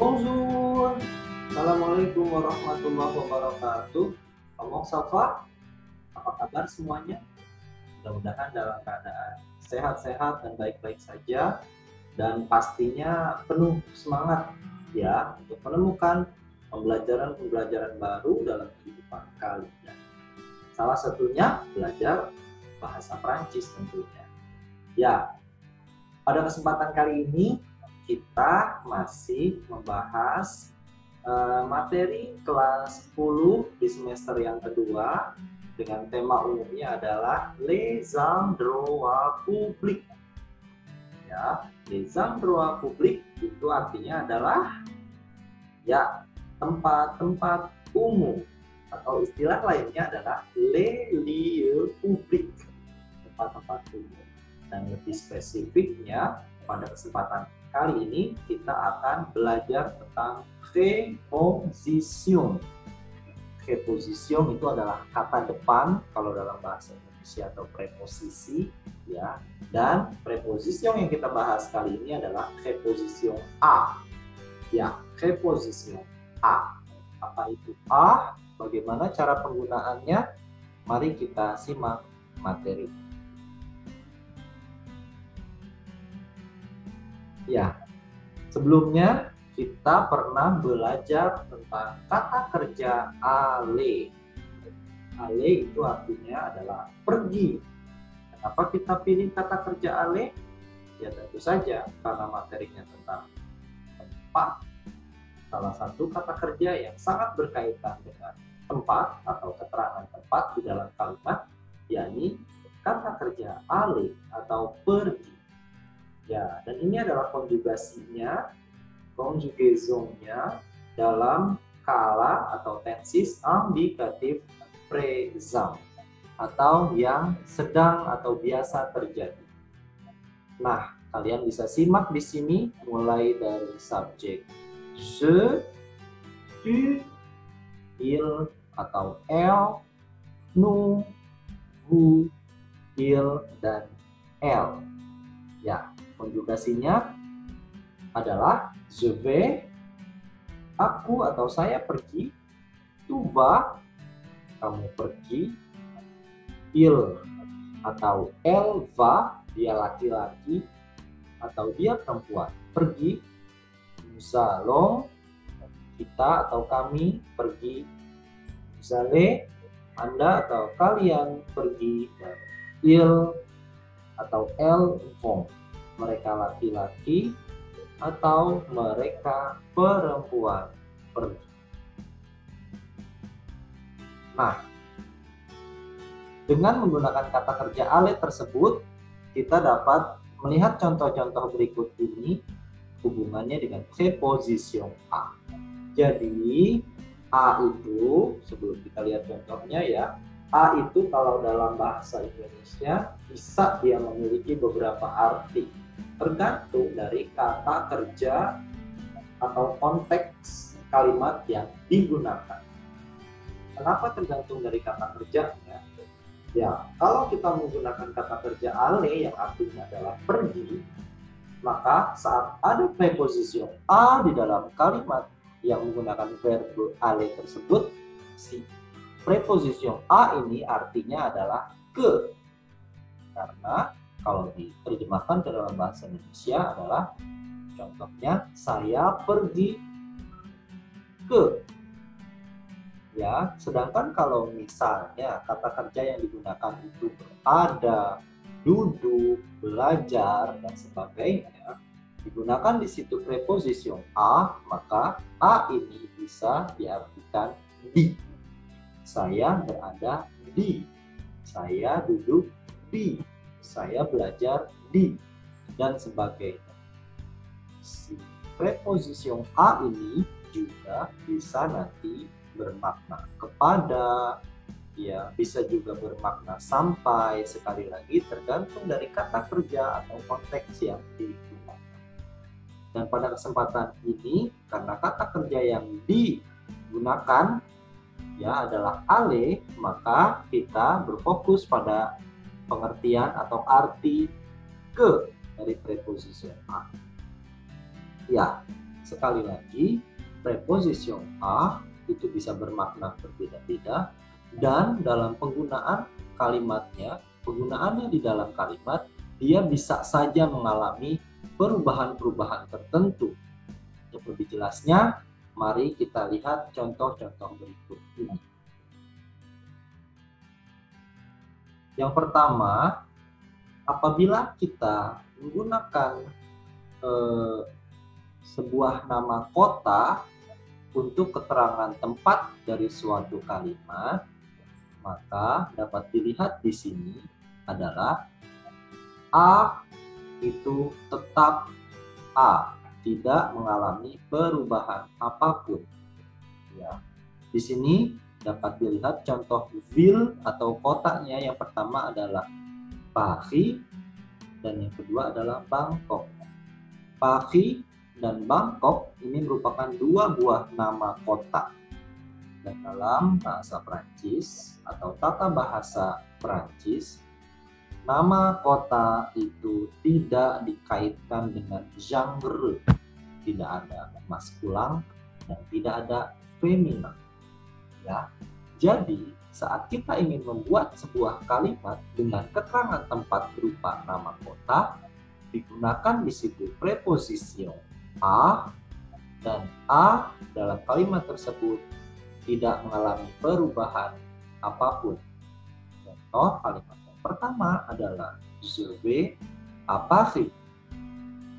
Bonjour, Assalamualaikum warahmatullahi wabarakatuh. Ngomong Safa, apa kabar semuanya? Mudah-mudahan dalam keadaan sehat-sehat dan baik-baik saja, dan pastinya penuh semangat ya untuk menemukan pembelajaran-pembelajaran baru dalam kehidupan kalian. Salah satunya belajar bahasa Prancis tentunya. Ya, pada kesempatan kali ini kita masih membahas materi kelas 10 di semester yang kedua dengan tema umumnya adalah les droits publics. Ya, les droits publics itu artinya adalah ya tempat-tempat umum, atau istilah lainnya adalah les lieux publics, tempat-tempat umum. Dan lebih spesifiknya pada kesempatan kali ini kita akan belajar tentang preposition. Preposition itu adalah kata depan kalau dalam bahasa Indonesia, atau preposisi ya. Dan preposition yang kita bahas kali ini adalah preposition a. Ya, preposition a. Apa itu a? Bagaimana cara penggunaannya? Mari kita simak materi. Ya, sebelumnya kita pernah belajar tentang kata kerja aller. Aller itu artinya adalah pergi. Kenapa kita pilih kata kerja aller? Ya tentu saja karena materinya tentang tempat. Salah satu kata kerja yang sangat berkaitan dengan tempat atau keterangan tempat di dalam kalimat, yakni kata kerja aller atau pergi. Ya, dan ini adalah konjugasinya, conjugaison-nya dalam kala atau tenses indikatif présent, atau yang sedang atau biasa terjadi. Nah, kalian bisa simak di sini mulai dari subjek je, tu, il atau elle, nous, vous, il, dan elle. Ya, konjugasinya adalah je vais, aku atau saya pergi, tu vas, kamu pergi, il atau elle va, dia laki-laki atau dia perempuan, pergi, nous allons, kita atau kami pergi, vous allez, Anda atau kalian pergi, dan il atau elles vont, mereka laki-laki atau mereka perempuan pergi. Nah, dengan menggunakan kata kerja aller tersebut, kita dapat melihat contoh-contoh berikut ini hubungannya dengan preposition a. Jadi, a itu, sebelum kita lihat contohnya ya, a itu kalau dalam bahasa Indonesia bisa dia memiliki beberapa arti, tergantung dari kata kerja atau konteks kalimat yang digunakan. Kenapa tergantung dari kata kerjanya? Ya, kalau kita menggunakan kata kerja aller yang artinya adalah pergi, maka saat ada preposition a di dalam kalimat yang menggunakan verb aller tersebut, si preposition a ini artinya adalah ke. Karena kalau diterjemahkan ke dalam bahasa Indonesia adalah, contohnya, saya pergi ke. Ya, sedangkan kalau misalnya kata kerja yang digunakan itu berada, duduk, belajar, dan sebagainya, digunakan di situ preposition a, maka a ini bisa diartikan di. Saya berada di, saya duduk di, saya belajar di, dan sebagainya. Si preposition a ini juga bisa nanti bermakna kepada, ya bisa juga bermakna sampai. Sekali lagi tergantung dari kata kerja atau konteks yang digunakan. Dan pada kesempatan ini, karena kata kerja yang digunakan ya adalah aller, maka kita berfokus pada pengertian atau arti ke dari preposition a. Ya, sekali lagi, preposition a itu bisa bermakna berbeda-beda, dan dalam penggunaannya di dalam kalimat, dia bisa saja mengalami perubahan-perubahan tertentu. Untuk lebih jelasnya, mari kita lihat contoh-contoh berikut ini. Yang pertama, apabila kita menggunakan sebuah nama kota untuk keterangan tempat dari suatu kalimat, maka dapat dilihat di sini adalah A itu tetap A, tidak mengalami perubahan apapun. Ya. Di sini dapat dilihat contoh ville atau kotanya. Yang pertama adalah Paris dan yang kedua adalah Bangkok. Paris dan Bangkok ini merupakan dua buah nama kota. Dan dalam bahasa Prancis atau tata bahasa Prancis, nama kota itu tidak dikaitkan dengan genre. Tidak ada maskulang dan tidak ada feminan. Ya. Jadi, saat kita ingin membuat sebuah kalimat dengan keterangan tempat berupa nama kota, digunakan di situ preposition a, dan a dalam kalimat tersebut tidak mengalami perubahan apapun. Contoh kalimat yang pertama adalah je vais à Paris.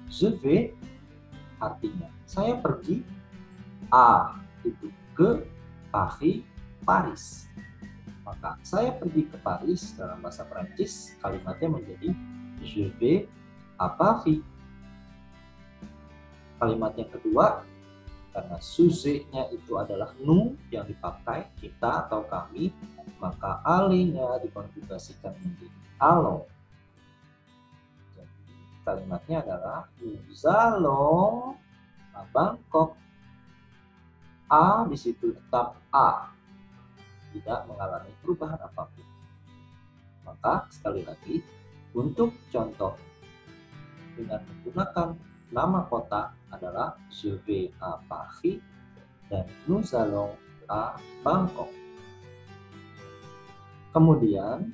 Je vais artinya saya pergi, a itu ke, Paris. Maka saya pergi ke Paris dalam bahasa Prancis kalimatnya menjadi je vais à Paris. Kalimat yang kedua, karena sujet-nya itu adalah nous yang dipakai, kita atau kami, maka allez-nya dikonjugasikan menjadi allons. Jadi, kalimatnya adalah nous allons à Bangkok. A di situ tetap A, tidak mengalami perubahan apapun. Maka sekali lagi, untuk contoh dengan menggunakan nama kota adalah je vais à Paris dan nous allons à Bangkok. Kemudian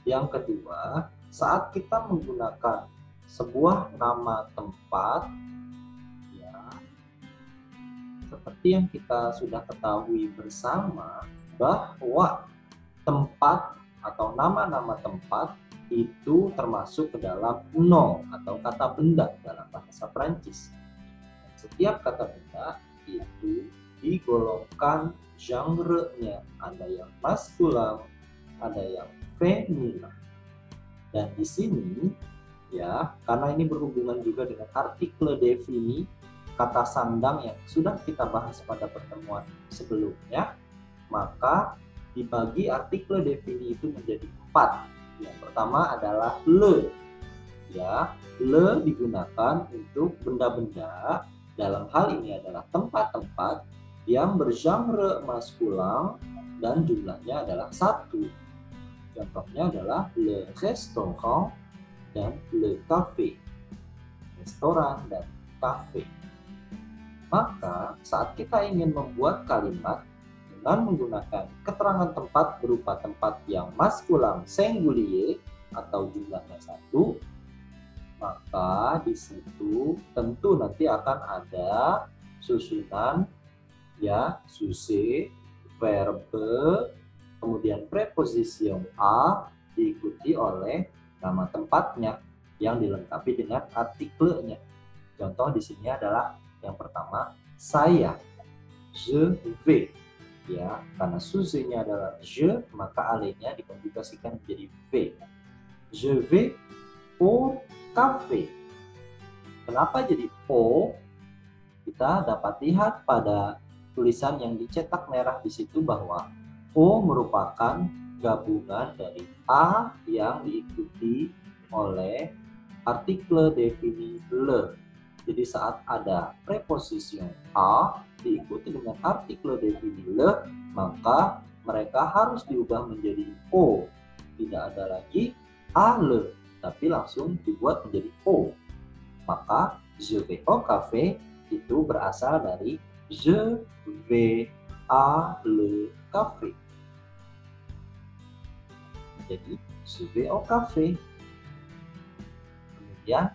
yang kedua, saat kita menggunakan sebuah nama tempat, ya, seperti yang kita sudah ketahui bersama bahwa tempat atau nama-nama tempat itu termasuk ke dalam nom atau kata benda dalam bahasa Prancis. Setiap kata benda itu digolongkan genre-nya, ada yang maskulan, ada yang feminin. Dan di sini ya, karena ini berhubungan juga dengan artikel defini, kata sandang yang sudah kita bahas pada pertemuan sebelumnya, maka dibagi artikel defini itu menjadi 4. Yang pertama adalah le. Ya, le digunakan untuk benda-benda, dalam hal ini adalah tempat-tempat yang bergenre maskulan dan jumlahnya adalah 1. Contohnya adalah le restaurant dan le café. Restoran dan cafe. Maka saat kita ingin membuat kalimat dengan menggunakan keterangan tempat berupa tempat yang maskulan singulier atau jumlahnya 1, maka di situ tentu nanti akan ada susunan ya, sujet, verbe, kemudian preposition a diikuti oleh nama tempatnya yang dilengkapi dengan artikelnya. Contoh di sini adalah yang pertama, saya, je vais. Ya, karena sujetnya adalah je, maka allez-nya dikonjugasikan menjadi v. Je vais au café. Kenapa jadi au? Kita dapat lihat pada tulisan yang dicetak merah di situ bahwa o merupakan gabungan dari a yang diikuti oleh artikel defini le. Jadi saat ada preposition a diikuti dengan artikel defini le, maka mereka harus diubah menjadi o. Tidak ada lagi a le, tapi langsung dibuat menjadi o. Maka je vais au café itu berasal dari je vais à le café. Jadi je vais au café. Kemudian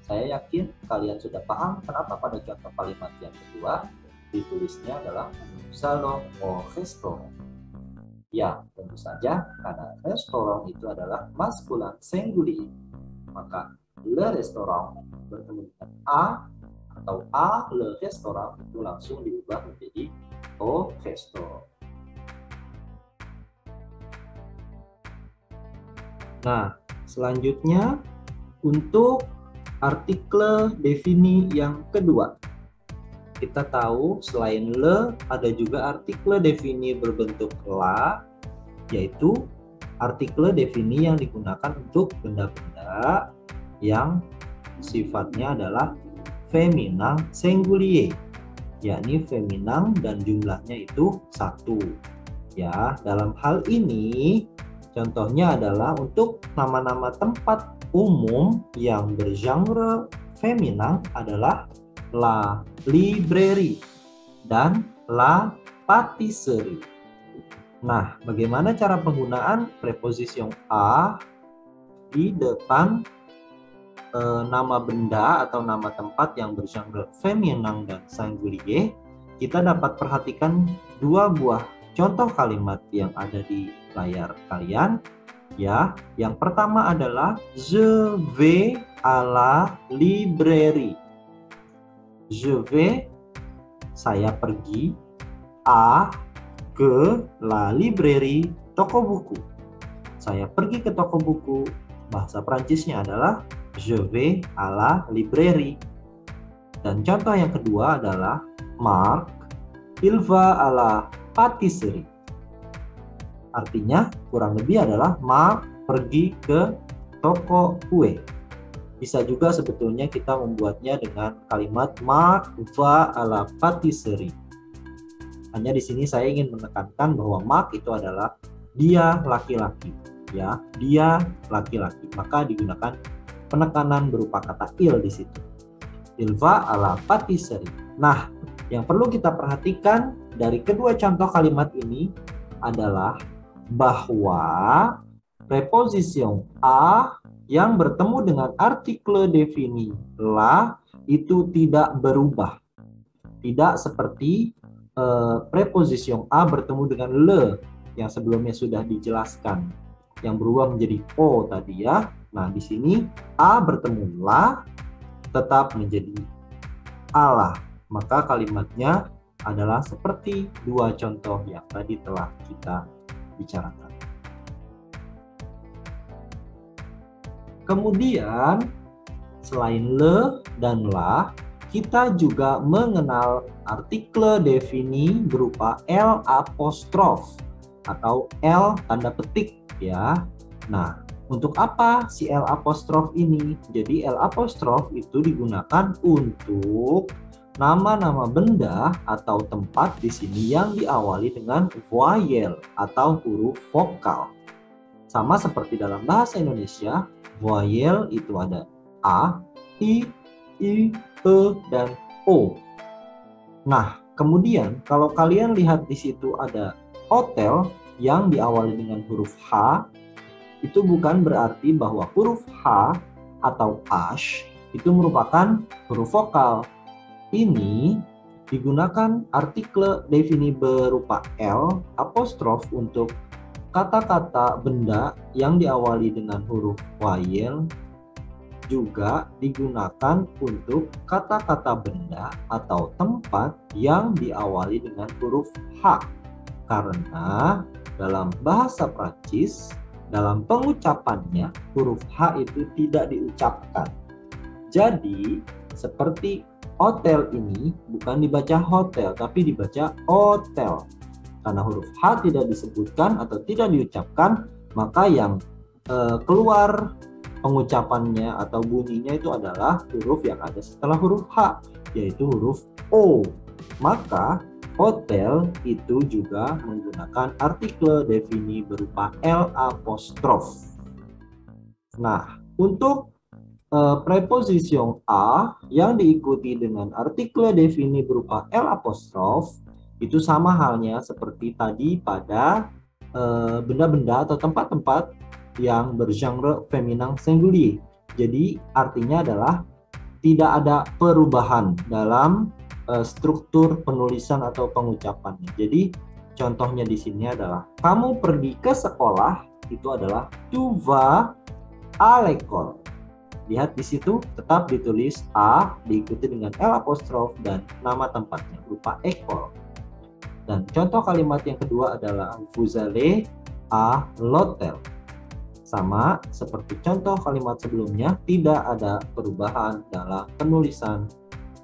saya yakin kalian sudah paham kenapa pada contoh kalimat yang kedua ditulisnya adalah nous allons au restaurant. Ya, tentu saja karena restoran itu adalah maskulin singulier. Maka le restaurant bertemu dengan a atau a le restaurant itu langsung diubah menjadi au restaurant. Nah, selanjutnya untuk artikel defini yang kedua. Kita tahu selain le ada juga artikel defini berbentuk la, yaitu artikel defini yang digunakan untuk benda-benda yang sifatnya adalah feminin singulier, yakni feminin dan jumlahnya itu 1. Ya, dalam hal ini contohnya adalah untuk nama-nama tempat umum yang bergenre feminin adalah la librairie dan la pâtisserie. Nah, bagaimana cara penggunaan preposition a di depan nama benda atau nama tempat yang bergenre feminin dan singulier? Kita dapat perhatikan dua buah contoh kalimat yang ada di layar kalian. Ya, yang pertama adalah je vais à la librairie. Je vais, saya pergi, à, ke la librairie, toko buku. Saya pergi ke toko buku. Bahasa Prancisnya adalah je vais à la librairie. Dan contoh yang kedua adalah Marc, il va à la pâtisserie. Artinya kurang lebih adalah Marc pergi ke toko kue. Bisa juga sebetulnya kita membuatnya dengan kalimat Marc va à la pâtisserie. Hanya di sini saya ingin menekankan bahwa Marc itu adalah dia laki-laki, ya, dia laki-laki. Maka digunakan penekanan berupa kata il di situ. Il va à la pâtisserie. Nah, yang perlu kita perhatikan dari kedua contoh kalimat ini adalah bahwa preposition a yang bertemu dengan artikel defini la itu tidak berubah. Tidak seperti preposition a bertemu dengan le yang sebelumnya sudah dijelaskan, yang berubah menjadi o tadi ya. Nah, di sini a bertemu la tetap menjadi Allah. Maka kalimatnya adalah seperti dua contoh yang tadi telah kita bicarakan. Kemudian selain le dan la, kita juga mengenal artikel defini berupa L apostrof atau L tanda petik ya. Nah, untuk apa si L apostrof ini? Jadi L apostrof itu digunakan untuk nama-nama benda atau tempat di sini yang diawali dengan voyel atau huruf vokal. Sama seperti dalam bahasa Indonesia, voyel itu ada A, I, E, dan O. Nah, kemudian kalau kalian lihat di situ ada hotel yang diawali dengan huruf H, itu bukan berarti bahwa huruf H atau H itu merupakan huruf vokal. Ini digunakan artikel defini berupa L apostrof untuk kata-kata benda yang diawali dengan huruf voyel, juga digunakan untuk kata-kata benda atau tempat yang diawali dengan huruf H. Karena dalam bahasa Prancis, dalam pengucapannya huruf H itu tidak diucapkan. Jadi seperti hotel ini bukan dibaca hotel tapi dibaca hotel. Karena huruf H tidak disebutkan atau tidak diucapkan, maka yang keluar pengucapannya atau bunyinya itu adalah huruf yang ada setelah huruf H, yaitu huruf O. Maka hotel itu juga menggunakan artikel defini berupa L apostrof. Nah, untuk preposition a yang diikuti dengan artikel defini berupa L apostrof itu sama halnya seperti tadi pada benda-benda atau tempat-tempat yang bergenre feminin singulier. Jadi artinya adalah tidak ada perubahan dalam struktur penulisan atau pengucapannya. Jadi contohnya di sini adalah kamu pergi ke sekolah, itu adalah tu vas à l'école. Lihat di situ tetap ditulis A diikuti dengan L apostrof dan nama tempatnya berupa école. Dan contoh kalimat yang kedua adalah vous allez à l'hôtel. Sama seperti contoh kalimat sebelumnya, tidak ada perubahan dalam penulisan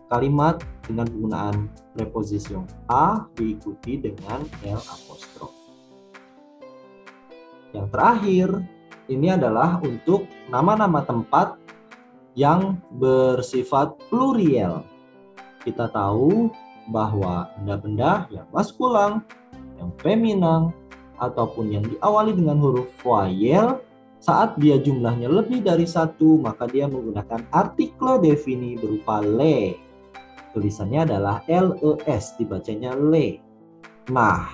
kalimat dengan penggunaan preposition a diikuti dengan L apostrof. Yang terakhir, ini adalah untuk nama-nama tempat yang bersifat pluriel. Kita tahu bahwa benda-benda yang maskulang, yang feminin, ataupun yang diawali dengan huruf voyelle, saat dia jumlahnya lebih dari satu, maka dia menggunakan artikel defini berupa le. Tulisannya adalah les, dibacanya le. Nah,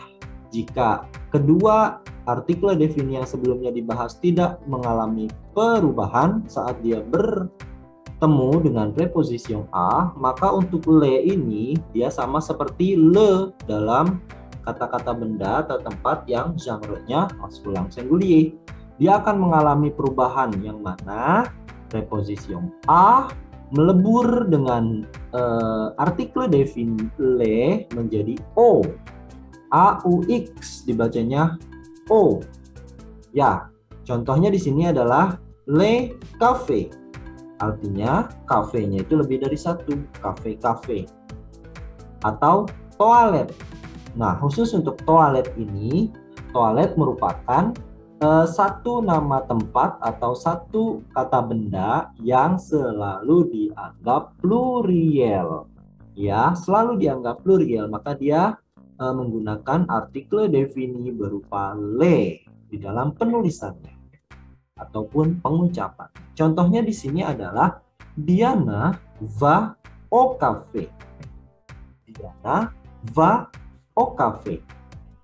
jika kedua artikel defini yang sebelumnya dibahas tidak mengalami perubahan saat dia bertemu dengan preposition a, maka untuk le ini dia sama seperti le dalam kata-kata benda atau tempat yang genre-nya maskulang singulier. Dia akan mengalami perubahan yang mana preposition a melebur dengan artikel defini le menjadi o. AUX dibacanya O. Ya, contohnya di sini adalah le cafe. Artinya kafenya itu lebih dari satu, cafe. Atau toilet. Nah, khusus untuk toilet ini, toilet merupakan satu nama tempat atau satu kata benda yang selalu dianggap pluriel. Ya, selalu dianggap pluriel, maka dia menggunakan artikel defini berupa le di dalam penulisannya ataupun pengucapan. Contohnya di sini adalah Diana va au café. Diana va au café.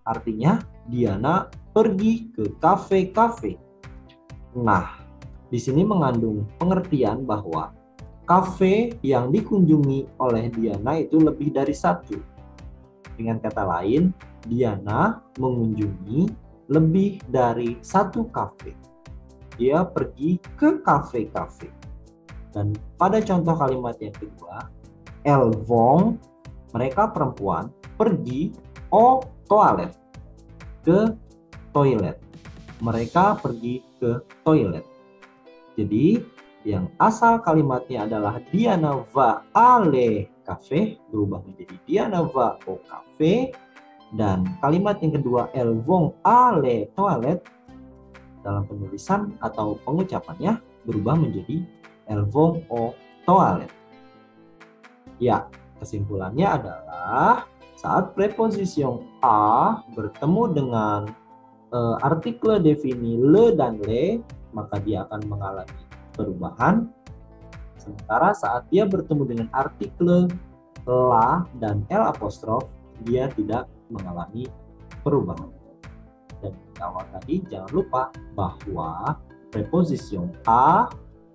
Artinya Diana pergi ke kafe-kafe. Nah, di sini mengandung pengertian bahwa kafe yang dikunjungi oleh Diana itu lebih dari satu. Dengan kata lain, Diana mengunjungi lebih dari satu kafe. Dia pergi ke kafe-kafe. Dan pada contoh kalimat yang kedua, elles vont, mereka perempuan, pergi au toilet, ke toilet. Mereka pergi ke toilet. Jadi, yang asal kalimatnya adalah Diana va aller cafe berubah menjadi Diana va au cafe, dan kalimat yang kedua elles vont aller toilet dalam penulisan atau pengucapannya berubah menjadi elles vont au toilet. Ya, kesimpulannya adalah saat preposition a bertemu dengan artikel defini le dan le, maka dia akan mengalami perubahan. Sementara saat dia bertemu dengan artikel la dan l apostrof, dia tidak mengalami perubahan. Dan di awal tadi jangan lupa bahwa preposition a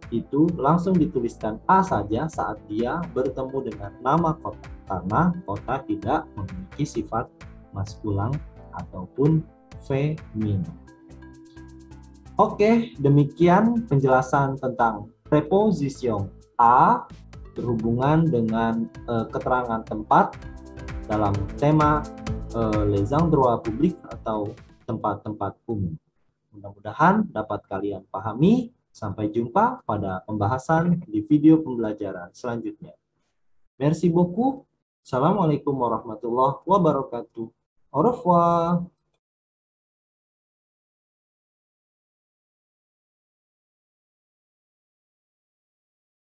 itu langsung dituliskan a saja saat dia bertemu dengan nama kota, karena kota tidak memiliki sifat maskulang ataupun feminin. Oke, demikian penjelasan tentang preposition a berhubungan dengan keterangan tempat dalam tema les endroits publics atau tempat-tempat umum. Mudah-mudahan dapat kalian pahami. Sampai jumpa pada pembahasan di video pembelajaran selanjutnya. Merci beaucoup. Assalamualaikum warahmatullahi wabarakatuh. Au revoir.